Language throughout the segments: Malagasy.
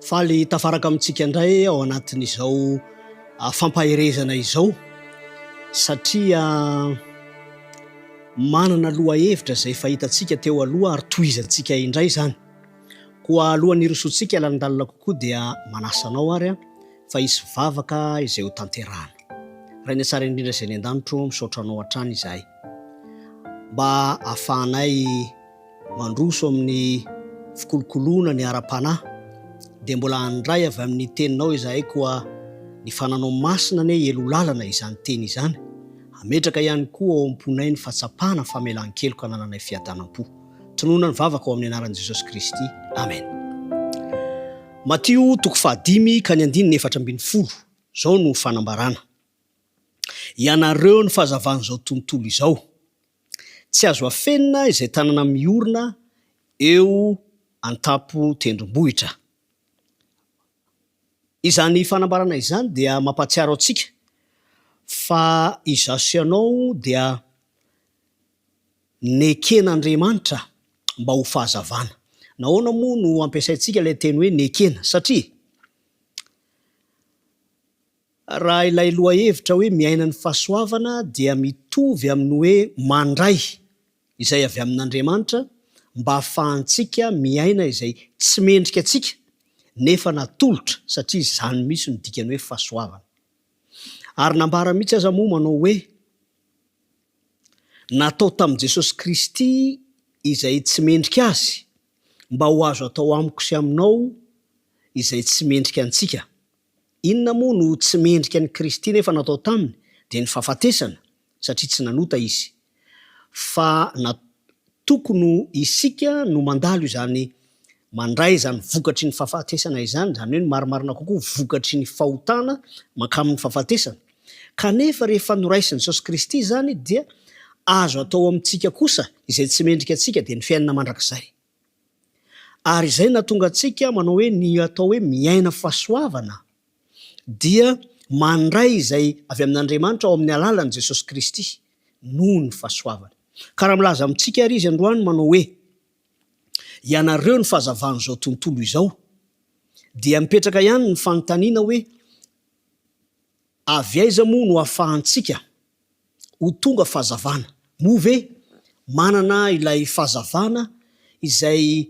Faly tafaraka amintsika indray ao anatin'izao fampaherezana izao satria manana loha hevitra izay fahitantsika teo aloha ary tohizantsika indray zany. Koa alohan'ny rosoantsika lalandalina kokoa dia manasanao ary fa hisy vavaka izay ho tanterahana. Rainy tsara indrindra izay ny an-danitro misaotra anao hatrany izahay mba ahafahanay mandroso amin'ny fikolokoloana ny ara-panahy dia mbola handray avy amin'ny teninao izahay koa ny fananao masina ny elo lalana izany teny izany. Ametraka ihany koa ao am-ponay ny fahatsapana famelan-keloka anananay fiadanam-po. Tonoina ny vavaka ao amin'ny anaran'i Jesosy Kristy. Amen. Matio 5:4-10 zao no fanambarana. Ianareo ny fahazavan'izao tontolo izao. Tsy azo afenina izay tanana miorina eo an-tampo tendrombohitra. Izany fanambarana izany dia mampatsiaro antsika fa izaso ianao dia neken'Andriamanitra mba ho fahazavana. Nahoana moa no ampiasaintsika ilay teny hoe nekena? Satria raha ilay loha hevitra hoe miaina ny fahasoavana dia mitovy amin'ny hoe mandray izay avy amin'Andriamanitra mba ahafahantsika miaina izay tsy mendrika antsika nefa natolotra, satria izany misy ny dikany hoe fahasoavana. Ary nambara mihitsy aza moa manao hoe natao tamin'i Jesosy Kristy izay tsy mendrika azy mba ho azo atao amiko sy aminao izay tsy mendrika antsika. Inona moa no tsy mendrika ny Kristy nefa natao taminy? Dia ny fahafatesana, satria tsy nanota izy. Fa tokony isika no mandalo izany mandray izany vokatry ny fahafatesana izany, izany hoe ny marimarina kokoa vokatry ny fahotana makamin'ny fahafatesana. Kanefa rehefa noraisin'i Jesosy Kristy izany dia azo atao amintsika kosa izay tsy mendrika antsika dia ny fiainana mandrakizay. Ary izay nahatonga antsika manao hoe ny atao hoe miaina fahasoavana dia mandray izay avy amin'Andriamanitra ao amin'ny alalan'i Jesosy Kristy noho ny fahasoavana. Karaha milaza amintsika ary izy androany manao hoe ianareo ny fahazavan'izao tontolo izao, dia mipetraka ihany ny fanontaniana hoe avy aiza moa no ahafahantsika ho tonga fahazavana? Moa ve manana ilay fahazavana izay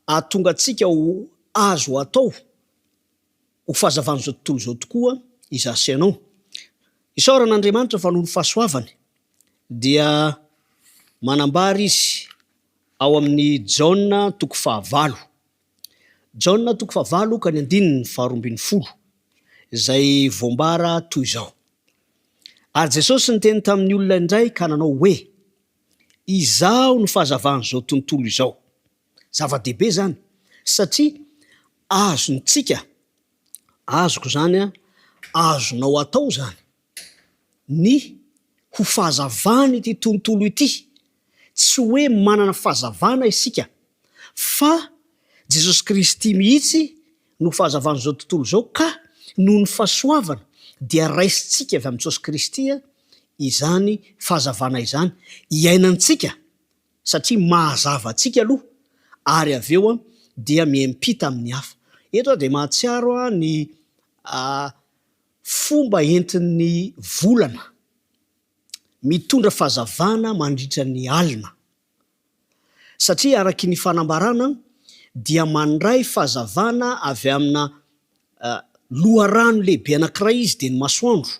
ahatonga antsika ho azo atao ho fahazavan'izao tontolo izao tokoa? Izaso ianao. Isaoran'Andriamanitra fa noho ny fahasoavany dia manambara izy ao amin'ny Jaona 5:9. Jaona 5:9-12 izay voambara toy izao. Ary Jesosy niteny tamin'ny olona indray ka nanao hoe izao ny fahazavan'izao tontolo izao. Zava-dehibe zany satria azontsika, azoko zany azonao atao zany ny ho fahazavana ity tontolo ity. Tsy hoe manana fahazavana isika fa Jesosy Kristy mihitsy no fahazavan'izao tontolo izao, ka noho ny fahasoavana dia raisitsika avy amin'ny Jesosy Kristy izany fahazavana izany iainantsika, satria mahazava antsika aloha ary avy eo dia miampita amin'ny hafa. Eto dia mahatsiaro ny fomba entin'ny volana mitondra fahazavana mandritra ny alina, satria araky ny fanambarana dia mandray fahazavana avy amina loharano lehibe anankiray izy dia ny masoandro.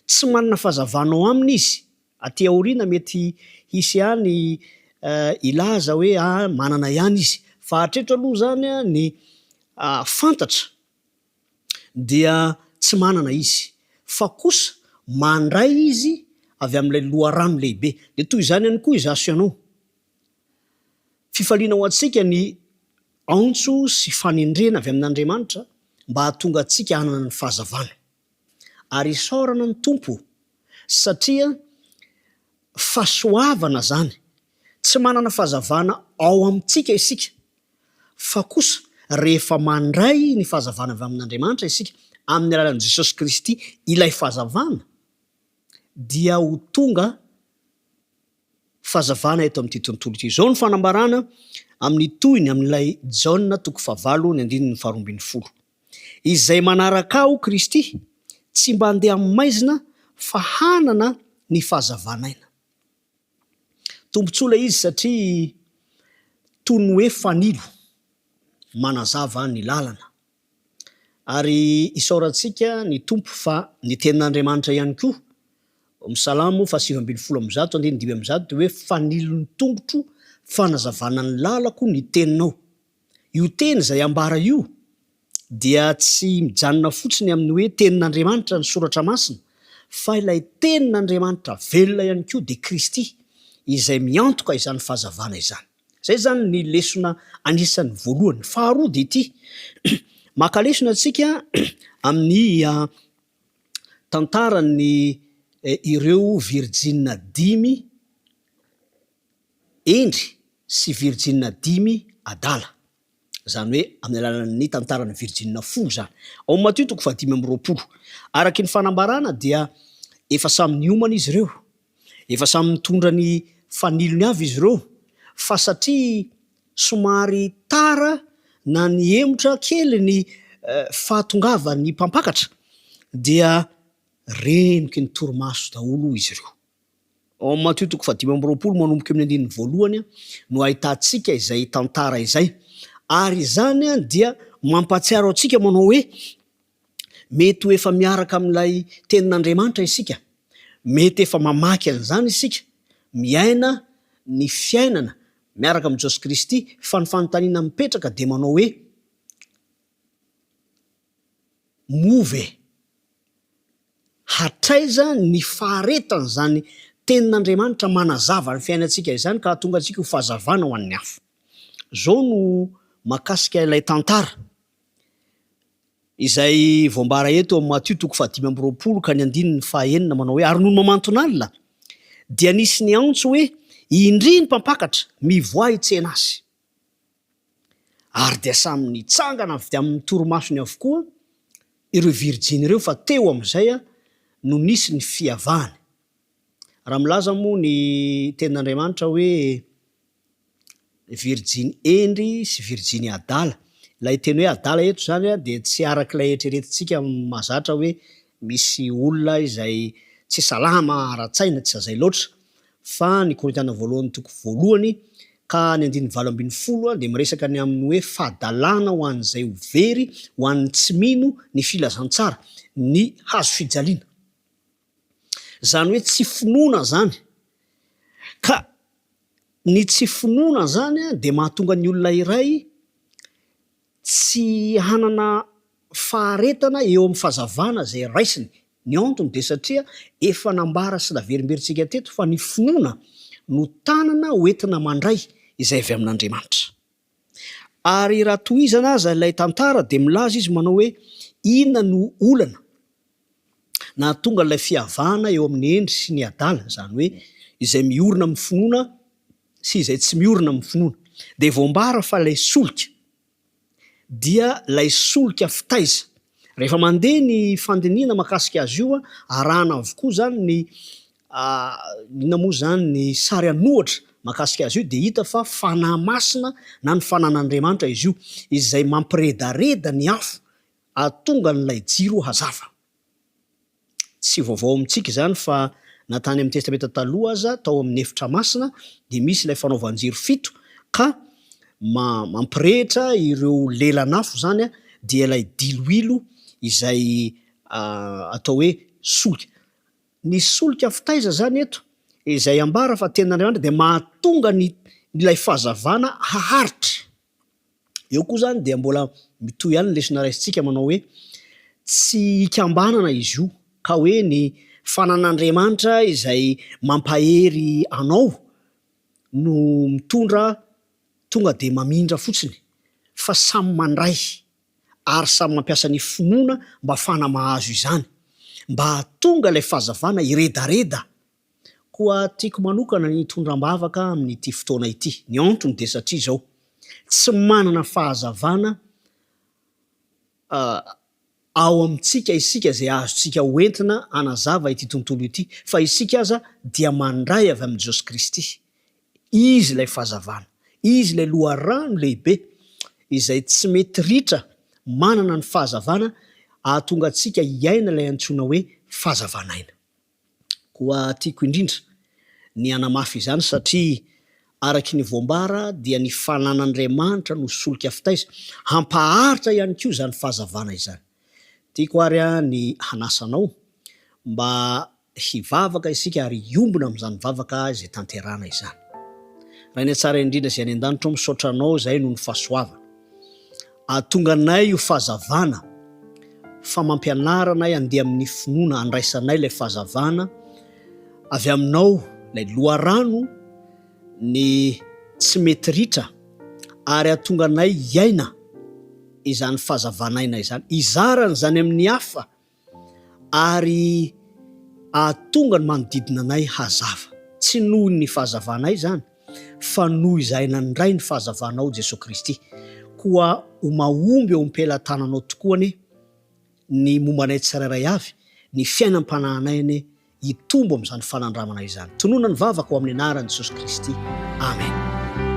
Tsy manana fahazavana ao aminy izy. Aty aoriana mety hisy ihany ilaza hoe manana ihany izy, fa hatreto aloha zany ny fantatra dia tsy manana izy, fa kosa mandray izy avy amin'ilay loharano lehibe. Dia toy izany ihany koa izaso ianao. Fifaliana ho antsika ny antso sy fanendrena avy amin'Andriamanitra mba hahatonga antsika hanana ny fahazavana. Ary isaorana ny Tompo satria fahasoavana zany, tsy manana fahazavana ao amintsika isika, fa kosa rehefa mandray ny fahazavana avy amin'Andriamanitra isika amin'ny alalan'i Jesosy Kristy, ilay fahazavana dia ho tonga fahazavana eto amin'ity tontolo ity. Izao ny fanambarana amin'ny toyny amin'ilay Jaona 9:20. Izay manaraka ao Kristy tsy mba andeha amin'ny maizina fa hanana ny fahazavanaina. Tombontsoa ilay izy satria toy ny hoe fanilo manazava ny lalana. Ary isaorantsika ny tompo fa ny tenin'Andriamanitra ihany koa. Salamo 8:20 dia hoe fanilo ny tongotro fanazavana ny lalako ny teninao. Io teny izay ambara io dia tsy mijanona fotsiny amin'ny hoe tenin'Andriamanitra ny soratra masina, fa ilay tenin'Andriamanitra velona ihany koa dia Kristy izay miantoka izany fahazavana izany. Zay zany ny lesona anisan'ny voalohany. Faharoa dia ity maka lesona antsika amin'ny tantaran'ny ireo Virjina 5 endry sy Virjina 5 adala. Zany hoe amin'ny alalan'ny tantaran'ny Virjina 10 zany. Ao Matthieu 5:20. Araky ny fanambarana dia efa samy niomana izy ireo, efa samy mitondra ny fanilony avy izy ireo, fa satria somary tara na ny emotra kely ny fahatongava ny mpampakatra dia reniky ny torimaso daholo izy ireo. Ao Matthieu 5:20 manomboka amin'ny 1 no ahitantsika izay tantara izay. Ary izany dia mampatsiaro antsika manao hoe mety ho efa miaraka amin'ilay tenin'Andriamanitra isika, mety efa mamaky an'izany isika, miaina ny fiainana miaraka amin'i Jesosy Kristy, fa ny fanontaniana mipetraka dia manao hoe move hatraiza ny faharetana zany tenin'Andriamanitra manazava ny fiainantsika izany ka tonga antsika ho fahazavana ho an'ny hafa. Zao no makasika ilay tantara izay voambara eto amin'ny Matthieu 5:20 ka ny 9 manao hoe ary noho mamantona alina dia nisy ny antso hoe indri ny mpampakatra mivoay tsena azy. Ary dia samy nitsangana avy amin'ny torimasony avokoa ireo Virjiny ireo, fa teo amin'izay no nisy ny fiavahany. Raha milaza moa ny tenin'Andriamanitra hoe Virjiny endry sy Virjiny adala. Ilay teny hoe adala eto zany dia tsy araka ilay eritreretintsika mahazatra hoe misy olona izay tsy salama ara-tsaina, tsy zay loatra. Fa ny Korintiana 2:2 ka ny 9:20 dia miresaka ny amin'ny hoe fahadalana ho an'izay ho very, ho an'ny tsy mino ny filazantsara, ny hazo fijaliana. Zany hoe tsy finoana zany. Ka ny tsy finoana zany dia mahatonga ny olona iray tsy hanana faharetana eo amin'ny fahazavana zay raisiny. Ny antony dia satria efa nambara sy naverimberitsika teto fa ny finoana no tanana hoentina mandray izay avy amin'Andriamanitra. Ary raha tohizana aza ilay tantara dia milaza izy manao hoe inona no olana na tonga ilay fiavahana eo amin'ny endry sy ny adala, zany hoe izay miorina amin'ny finoana sy izay tsy miorina amin'ny finoana. Dia voambara fa ilay solika dia ilay solika fitaiza. Rehefa mandeha ny fandiniana makasika azy io arahana avokoa zany ny inona moa zany ny sary anohatra makasika azy io dia hita fa fanahy masina na ny fanan'Andriamanitra izy io, izay mampiredareda ny afo ahatonga n'ilay jiro hazava. Tsy vaovao amintsika zany fa natany amin'ny testamenta taloha aza tao amin'ny efitra masina dia misy ilay fanaovan-jiro 7 ka mampirehitra ireo lelan'afo zany dia ilay diloilo izay atao hoe solika. Ny solika fitaiza zany eto izay ambara fa tenin'Andriamanitra dia mahatonga ilay fahazavana haharitra. Eo koa zany dia mbola mitohy ihany ny lesona raisintsika manao hoe tsy hikambanana izy io, ka hoe ny fanan'Andriamanitra izay mampahery anao no mitondra tonga dia mamindra fotsiny, fa samy mandray ary samy mampiasa ny finoana mba fanamahazo izany, mba hahatonga ilay fahazavana iredareda. Koa tiako manokana ny tondram-bavaka amin'ity fotoana ity. Ny antony dia satria izao tsy manana fahazavana ao amintsika isika zay azontsika hoentina anazava ity tontolo ity, fa isika aza dia mandray avy amin'i Jesosy Kristy. Izy ilay fahazavana, izy lay loharano lehibe izay tsy mety ritra manana ny fahazavana ahatonga antsika iaina ilay antsoina hoe fahazavanaina. Koa tiako indrindra ny anamafy izany satria araky ny voambara dia ny fanan'Andriamanitra no solika fitaiza hampaharitra ihany koa izany fahazavana izany. Tiako ary ny hanasanao mba hivavaka isika ary iombona amin'izany vavaka izay tanterana izany. Raha ny tsara indrindra izay any an-danitra misaotra anao izay noho ny fahasoavana. Ahatonga anay io fahazavana fa mampianarana ay andeha amin'ny finoana andraisanay ilay fahazavana avy aminao ilay loharano ny tsy mety ritra ary ahatonga anay iaina izany fahazavanaina izany, izarana izany amin'ny hafa ary ahatonga ny manodidina anay hazava. Tsy noho ny fahazavanay izany fa noho izay nandray ny fahazavanao Jesosy Kristy. Koa ho mahomby eo am-pelantananao tokoa ane ny mombanay tsirairay avy, ny fiainam-panahinay ane hitombo amin'izany fanandramana izany. Tonoina ny vavaka ho amin'ny anaran'i Jesosy Kristy. Amen.